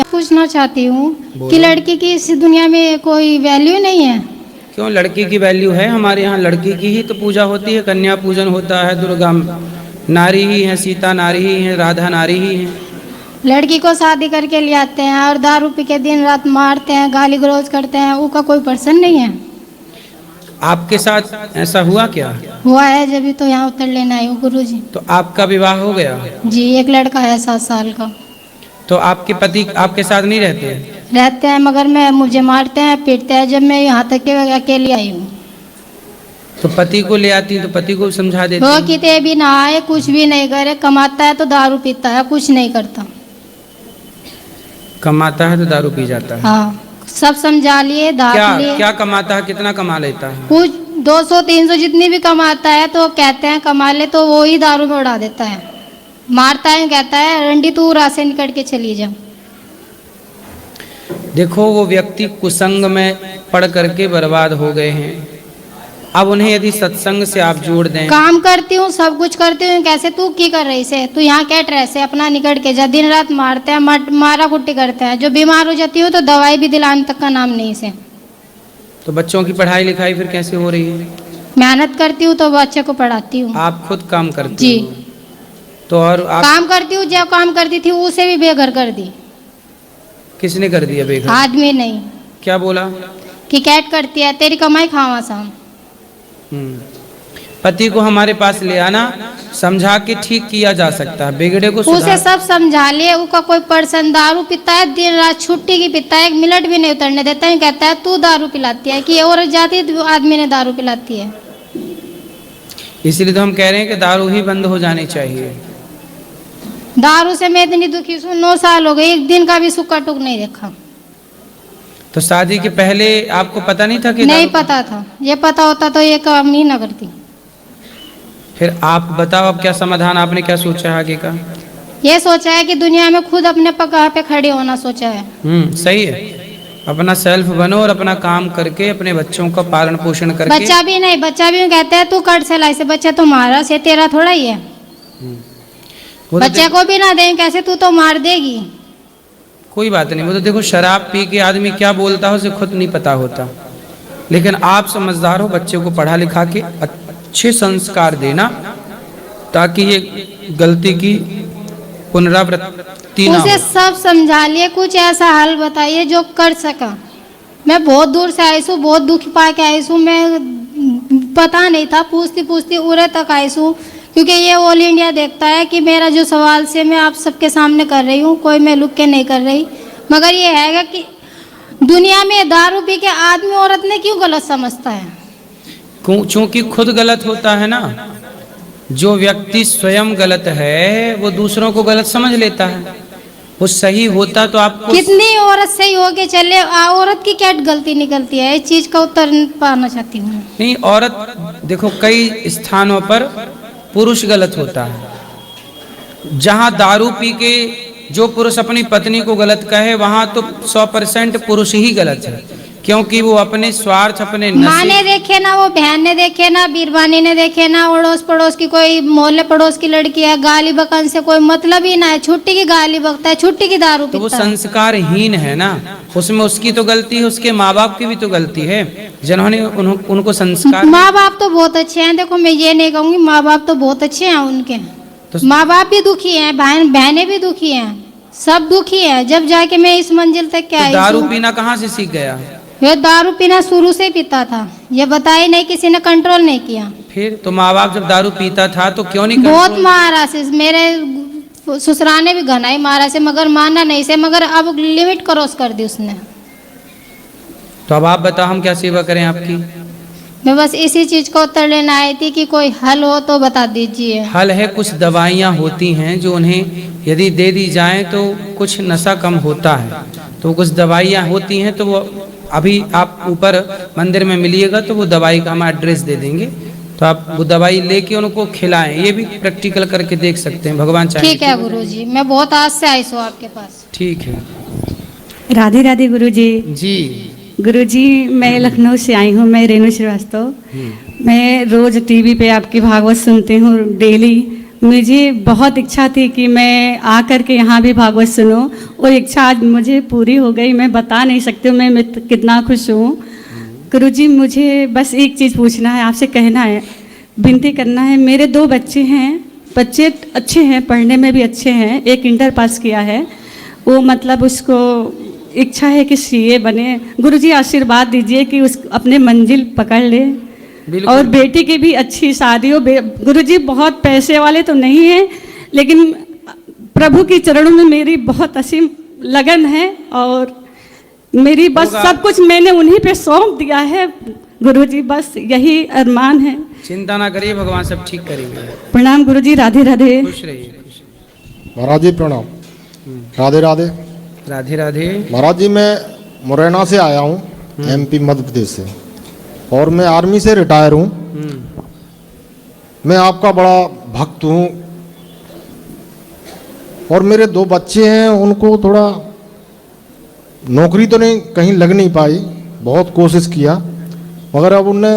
पूछना चाहती हूँ कि लड़की की इस दुनिया में कोई वैल्यू नहीं है। क्यों, लड़की की वैल्यू है। हमारे यहाँ लड़की की ही तो पूजा होती है, कन्या पूजन होता है, दुर्गा नारी ही है, सीता नारी ही है, राधा नारी ही है। लड़की को शादी करके ले आते हैं और दारू पी के दिन रात मारते हैं, गाली गलौज करते हैं, उसका कोई पर्सन नहीं है। आपके साथ ऐसा हुआ क्या? हुआ है, जब भी तो यहाँ उतर लेना आई हूँ गुरुजी। तो आपका विवाह हो गया? जी, एक लड़का है 7 साल का। तो आपके पति आपके साथ नहीं रहते हैं? रहते हैं, मगर मुझे मारते हैं, पीटते हैं। जब मैं यहाँ तक के अकेली आई हूँ तो पति को ले आती तो पति को समझा देती। वो कितने भी नहाए, कुछ भी नहीं करे, कमाता है तो दारू पीता है, कुछ नहीं करता। कमाता है तो दारू पी जाता है? हाँ, सब समझा लिए, दारू लिए। क्या कमाता है, कितना कमा लेता है? कुछ 200-300 जितनी भी कमाता है तो कहते हैं कमा ले, तो वो ही दारू में उड़ा देता है, मारता है, कहता है रंडी तू राह से निकल के चली जा। देखो, वो व्यक्ति कुसंग में पड़ करके बर्बाद हो गए हैं। अब उन्हें यदि सत्संग से आप जोड़ दें। काम करती हूँ, सब कुछ करती हूँ, कैसे तू की कर रही से, तू यहाँ क्या ड्रेस है, अपना निकल के जा। दिन रात मारते हैं, मारा कुट्टी करते हैं। जो बीमार हो जाती हूँ तो दवाई भी दिलाने तक का नाम नहीं से। तो बच्चों की पढ़ाई लिखाई फिर कैसे हो रही है? मेहनत करती हूँ तो बच्चे को पढ़ाती हूँ। आप खुद काम करती जी हो? तो और आप काम करती हूँ। जब काम करती थी उसे भी बेघर कर दी। किसने कर दिया बेघर? आदमी नहीं। क्या बोला? कि कैट करती है, तेरी कमाई खावा शाम। पति को हमारे पास ले आना, समझा के ठीक किया जा सकता है, बिगड़े को उसे सब समझा लिए। उसका कोई पर्सन दारू पीता है, दिन रात छुट्टी की पीता है, 1 मिनट भी नहीं उतरने देता है। कहता है तू दारू पिलाती है, कि और जाती आदमी ने दारू पिलाती है। इसलिए तो हम कह रहे हैं कि दारू ही बंद हो जानी चाहिए। दारू से मैं इतनी दुखी हूँ, 9 साल हो गए, एक दिन का भी सुक्का टुक नहीं देखा। तो शादी के पहले आपको पता नहीं था कि नहीं पता था। ये पता होता तो ये काम ही ना करती। फिर आप बताओ, अब क्या समाधान, आपने क्या सोचा है आगे का? ये सोचा है कि दुनिया में खुद अपने पगार पे खड़े होना सोचा है। सही है। अपना सेल्फ बनो और अपना काम करके अपने बच्चों का पालन पोषण करके। बच्चा भी नहीं, बच्चा भी कहता है तू कट सिलाई से, बच्चा तुम्हारा से, तेरा थोड़ा ही है। बच्चे को भी ना दें, कैसे तू तो मार देगी। कोई बात नहीं, वो तो देखो शराब पी के आदमी क्या बोलता है उसे खुद नहीं पता होता। लेकिन आप समझदार हो, बच्चे को पढ़ा लिखा के अच्छे संस्कार देना, ताकि ये गलती की पुनरावृत्ति ना हो। उसे सब समझा लिए, कुछ ऐसा हल बताइए जो कर सका। मैं बहुत दूर से आई हूँ, बहुत दुख पा के आई हूँ। मैं पता नहीं था, पूछती पूछती उरे तक आई हूँ, क्योंकि ये ऑल इंडिया देखता है कि मेरा जो सवाल से मैं आप सबके सामने कर रही हूँ, कोई मैं लुक के नहीं कर रही। मगर ये है कि दुनिया में दारू पी के आदमी औरत ने क्यों गलत समझता है? क्योंकि खुद गलत होता है ना। जो व्यक्ति स्वयं गलत है वो दूसरों को गलत समझ लेता है। वो सही होता तो आपको। कितनी औरत सही हो के चले, औरत की क्या गलती निकलती है? इस चीज का उत्तर पाना चाहती हूँ। नहीं, औरत देखो कई स्थानों पर पुरुष गलत होता है। जहां दारू पी के जो पुरुष अपनी पत्नी को गलत कहे, वहां तो 100% पुरुष ही गलत है, क्योंकि वो अपने स्वार्थ, अपने माँ ने देखे ना, वो बहन ने देखे ना, बीरबानी ने देखे ना, अड़ोस पड़ोस की कोई मोहल्ले पड़ोस की लड़की है, गाली बकन से कोई मतलब ही ना है। छुट्टी की गाली बकता है, छुट्टी की दारू पीता है। तो वो संस्कारहीन है ना। उसमें उसकी तो गलती है, उसके माँ बाप की भी तो गलती है, जिन्होंने उनको संस्कार। माँ बाप तो बहुत अच्छे हैं, देखो मैं ये नहीं कहूँगी, माँ बाप तो बहुत अच्छे हैं उनके। तो माँ बाप भी दुखी हैं, बहनें भी दुखी हैं, सब दुखी है। जब जाके मैं इस मंजिल तक क्या आई। दारू पीना कहाँ से सीख गया? ये दारू पीना शुरू से पीता था, ये बताई नहीं, किसी ने कंट्रोल नहीं किया। फिर तो माँ बाप जब दारू पीता था तो क्यों नहीं? बहुत मारा से, मेरे ससुरा ने भी घनाई मारा से, मगर माना नहीं से, मगर अब लिमिट क्रॉस कर दी उसने। तो अब आप बताओ हम क्या सेवा करें आपकी? मैं बस इसी चीज को उत्तर लेना आई थी कि कोई हल हो तो बता दीजिए। हल है, कुछ दवाइयाँ होती हैं जो उन्हें यदि दे दी जाएं तो कुछ नशा कम होता है। तो कुछ दवाइयाँ होती हैं, तो वो अभी आप ऊपर मंदिर में मिलिएगा तो वो दवाई का हम एड्रेस दे देंगे, तो आप वो दवाई लेके उनको खिलाएं। ये भी प्रैक्टिकल करके देख सकते हैं, भगवान चाहे। ठीक है गुरुजी, मैं बहुत आज से आई हूँ आपके पास। ठीक है। राधे राधे गुरुजी। जी गुरुजी, मैं लखनऊ से आई हूँ, मैं रेणु श्रीवास्तव। मैं रोज टीवी पे आपकी भागवत सुनती हूँ डेली, मुझे बहुत इच्छा थी कि मैं आकर के यहाँ भी भागवत सुनूं, और इच्छा आज मुझे पूरी हो गई। मैं बता नहीं सकती हूँ मैं कितना खुश हूँ। गुरुजी, मुझे बस एक चीज़ पूछना है, आपसे कहना है, विनती करना है। मेरे 2 बच्चे हैं, बच्चे अच्छे हैं, पढ़ने में भी अच्छे हैं। एक इंटर पास किया है, वो मतलब उसको इच्छा है कि सीए बने। गुरुजी आशीर्वाद दीजिए कि उस अपने मंजिल पकड़ ले, और बेटी की भी अच्छी शादी हो। गुरुजी बहुत पैसे वाले तो नहीं हैं, लेकिन प्रभु के चरणों में मेरी बहुत असीम लगन है, और मेरी बस सब कुछ मैंने उन्हीं पे सौंप दिया है। गुरुजी, बस यही अरमान है। चिंता ना करिए, भगवान सब ठीक करेंगे। प्रणाम गुरुजी, राधे राधे। खुश रहिए। महाराज जी प्रणाम। राधे राधे। राधे राधे। महाराज जी, मैं मुरैना से आया हूँ, एमपी मध्य प्रदेश से, और मैं आर्मी से रिटायर हूँ। मैं आपका बड़ा भक्त हूँ, और मेरे 2 बच्चे हैं, उनको थोड़ा नौकरी तो नहीं, कहीं लग नहीं पाई, बहुत कोशिश किया, मगर अब उनने